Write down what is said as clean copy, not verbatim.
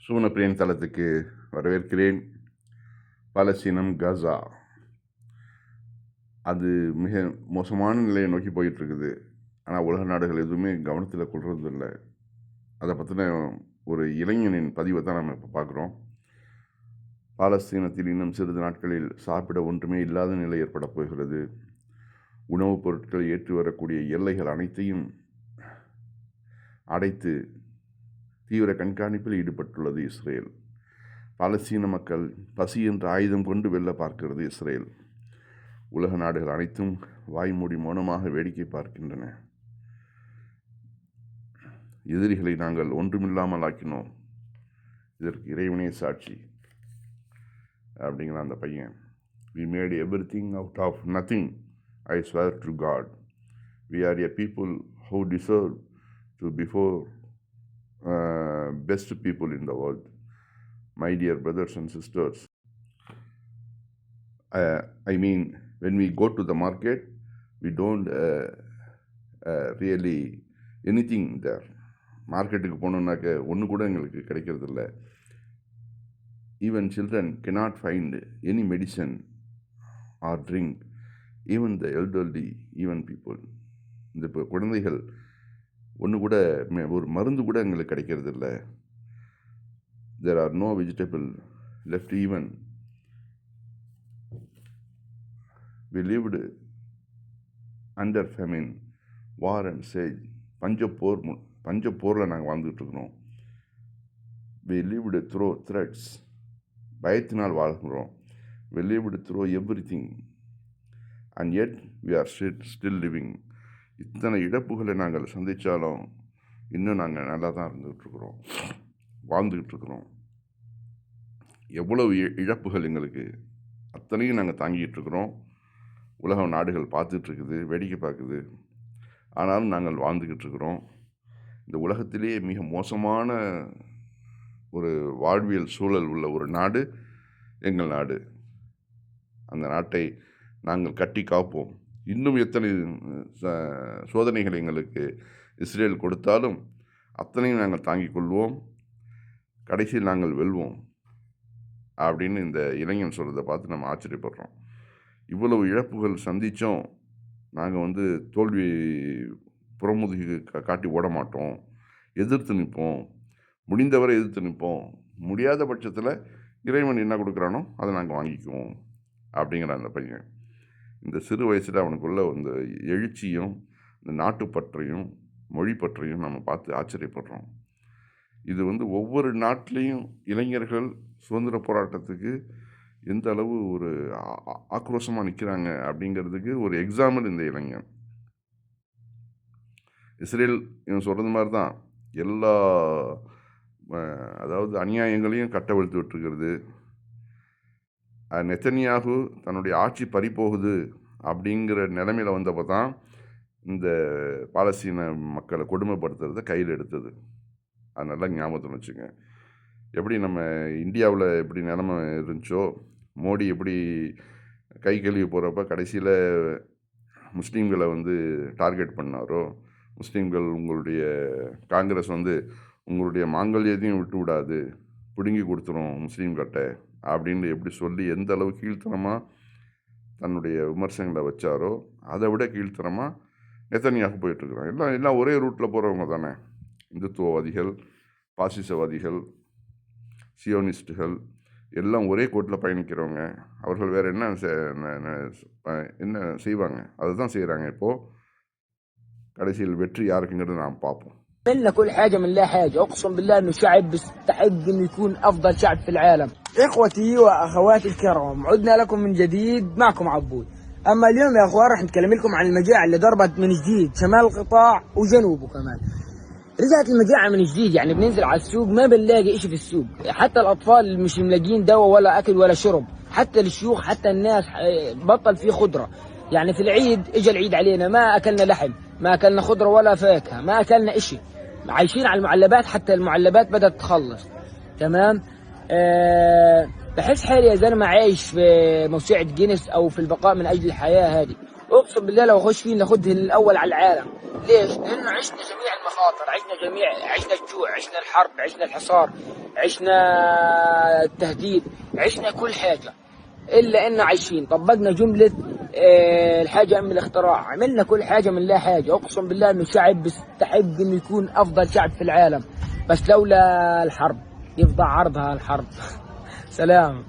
சூனப்பிரியன் தளத்துக்கு வரவேற்கிறேன். பாலஸ்தீனம், காசா அது மிக மோசமான நிலையை நோக்கி போயிட்டுருக்குது. ஆனால் உலக நாடுகள் எதுவுமே கவனத்தில் கொள்றதில்லை. அதை பற்றின ஒரு இளைஞனின் பதிவை தான் நம்ம இப்போ பார்க்குறோம். பாலஸ்தீனத்தில் இன்னும் சிறிது நாட்களில் சாப்பிட ஒன்றுமே இல்லாத நிலை ஏற்பட போகிறது. உணவுப் பொருட்களை ஏற்றி வரக்கூடிய எல்லைகள் அனைத்தையும் அடைத்து தீவிர கண்காணிப்பில் ஈடுபட்டுள்ளது இஸ்ரேல். பாலஸ்தீன மக்கள் பசி என்ற ஆயுதம் கொண்டு வெல்ல பார்க்கிறது இஸ்ரேல். உலக நாடுகள் அனைத்தும் வாய்மூடி மௌனமாக வேடிக்கை பார்க்கின்றன. எதிரிகளை நாங்கள் ஒன்றுமில்லாமல் ஆக்கினோம், இதற்கு இறைவனே சாட்சி அப்படிங்கிற அந்த பையன். We made everything out of nothing, I swear to God. We are a people who deserve to before best people in the world. My dear brothers and sisters, I mean, when we go to the market, we don't really anything there. மார்க்கெட்டுக்கு போனோம்னாக்க ஒன்று கூட எங்களுக்கு கிடைக்கிறது இல்லை. Even children cannot find any medicine or drink. Even the elderly, even people. இந்த இப்போ குழந்தைகள் ஒன்று கூட ஒரு மருந்து கூட எங்களுக்கு கிடைக்கிறது இல்லை. There are no vegetable left even. We lived under famine, war and siege. பஞ்சப்போரில் நாங்கள் வாழ்ந்துட்டுருக்குறோம். We lived through threats. பயத்தினால் வாழ்கிறோம். We lived through everything. And yet we are still living. இத்தனை இழப்புகளை நாங்கள் சந்தித்தாலும் இன்னும் நாங்கள் நல்லா தான் இருந்துகிட்ருக்குறோம், வாழ்ந்துக்கிட்டு இருக்கிறோம். எவ்வளவு இழப்புகள் எங்களுக்கு, அத்தனையும் நாங்கள் தாங்கிட்டு இருக்கிறோம். உலக நாடுகள் பார்த்துட்ருக்குது, வேடிக்கை பார்க்குது. ஆனாலும் நாங்கள் வாழ்ந்துக்கிட்டு இருக்கிறோம். இந்த உலகத்திலேயே மிக மோசமான ஒரு வாழ்வியல் சூழல் உள்ள ஒரு நாடு எங்கள் நாடு. அந்த நாட்டை நாங்கள் கட்டி காப்போம். இன்னும் எத்தனை சோதனைகள் எங்களுக்கு இஸ்ரேல் கொடுத்தாலும் அத்தனையும் நாங்கள் தாங்கிக் கொள்வோம். கடைசியில் நாங்கள் வெல்வோம் அப்படின்னு இந்த இளைஞன் சொல்கிறத பார்த்து நம்ம ஆச்சரியப்படுறோம். இவ்வளவு இழப்புகள் சந்தித்தோம், நாங்கள் தோல்வி புறமுதுகு காட்டி ஓட மாட்டோம், எதிர்த்து நிற்போம், முடிந்தவரை எதிர்த்து நிற்போம். முடியாத பட்சத்தில் இறைவன் என்ன கொடுக்குறானோ அதை நாங்கள் வாங்கிக்குவோம் அப்படிங்கிற அந்த பையன். இந்த சிறு வயசில் அவனுக்குள்ள இந்த எழுச்சியும் இந்த நாட்டுப்பற்றையும் மொழி பற்றையும் நம்ம பார்த்து ஆச்சரியப்படுறோம். இது ஒவ்வொரு நாட்டிலையும் இளைஞர்கள் சுதந்திர போராட்டத்துக்கு எந்த அளவு ஒரு ஆக்ரோஷமாக நிற்கிறாங்க அப்படிங்கிறதுக்கு ஒரு எக்ஸாம்பிள் இந்த இளைஞன். இஸ்ரேல் இவன் சொல்கிறது மாதிரி தான் எல்லா அதாவது அநியாயங்களையும் கட்டவிழ்த்து விட்டுருக்கிறது. நெத்தனியாகு தன்னுடைய ஆட்சி பறிப்போகுது அப்படிங்கிற நிலைமையில் வந்தப்போ தான் இந்த பாலஸ்தீன மக்களை கொடுமைப்படுத்துறதை கையில் எடுத்தது. அது நல்லா ஞாபகத்தில் வச்சுங்க. எப்படி நம்ம இந்தியாவில் எப்படி நிலைமை இருந்துச்சோ, மோடி எப்படி கை கழுவி போகிறப்ப கடைசியில் முஸ்லீம்களை டார்கெட் பண்ணாரோ, முஸ்லீம்கள் உங்களுடைய காங்கிரஸ் உங்களுடைய மாங்கல்யத்தையும் விட்டு விடாது, பிடுங்கி கொடுத்துரும் முஸ்லீம்கிட்ட அப்படின்னு எப்படி சொல்லி எந்த அளவு கீழ்த்தனமாக தன்னுடைய விமர்சனங்களை வச்சாரோ, அதை விட கீழ்த்தனமாக நெத்தனியாக போயிட்டுருக்குறாங்க. எல்லாம் ஒரே ரூட்டில் போகிறவங்க தானே. இந்துத்துவவாதிகள், பாசிசவாதிகள், சியோனிஸ்டுகள் எல்லாம் ஒரே கோட்டில் பயணிக்கிறவங்க. அவர்கள் வேறு என்ன செய்வாங்க? அதை தான் செய்கிறாங்க. இப்போது கடைசியில் வெற்றி யாருக்குங்கிறது நாம் பார்ப்போம். منا كل حاجة من لا حاجة. أقسم بالله إنه شعب بيستحق إنه يكون أفضل شعب في العالم. إخوتي وأخواتي الكرام، عدنا لكم من جديد، معكم عبود. أما اليوم يا أخوان رح نتكلم لكم عن المجاعة اللي ضربت من جديد شمال القطاع وجنوبه كمان. رجعت المجاعة من جديد، يعني بننزل على السوق ما بنلاقي إشي في السوق، حتى الأطفال مش ملاقين دواء ولا أكل ولا شرب، حتى الشيوخ حتى الناس بطل في خضرة. يعني في العيد إجا العيد علينا ما أكلنا لحم، ما أكلنا خضرة ولا فاكهة، ما أكلنا إشي، عايشين على المعلبات، حتى المعلبات بدأت تخلص. تمام. بحس حالي يا زلمة عايش في موسوعة جينيس أو في البقاء من أجل الحياة هذه. أقسم بالله لو أخش فيه ناخده الأول على العالم. ليش؟ لأنه عشنا جميع المخاطر، عشنا الجوع، عشنا الحرب، عشنا الحصار، عشنا التهديد، عشنا كل حاجة، إلا إن عايشين. طبقنا جملة الحاجة من الاختراع، عملنا كل حاجة من لا حاجة. أقسم بالله إنه شعب بيستحق إنه يكون أفضل شعب في العالم، بس لولا الحرب يفضع عرضها الحرب. سلام.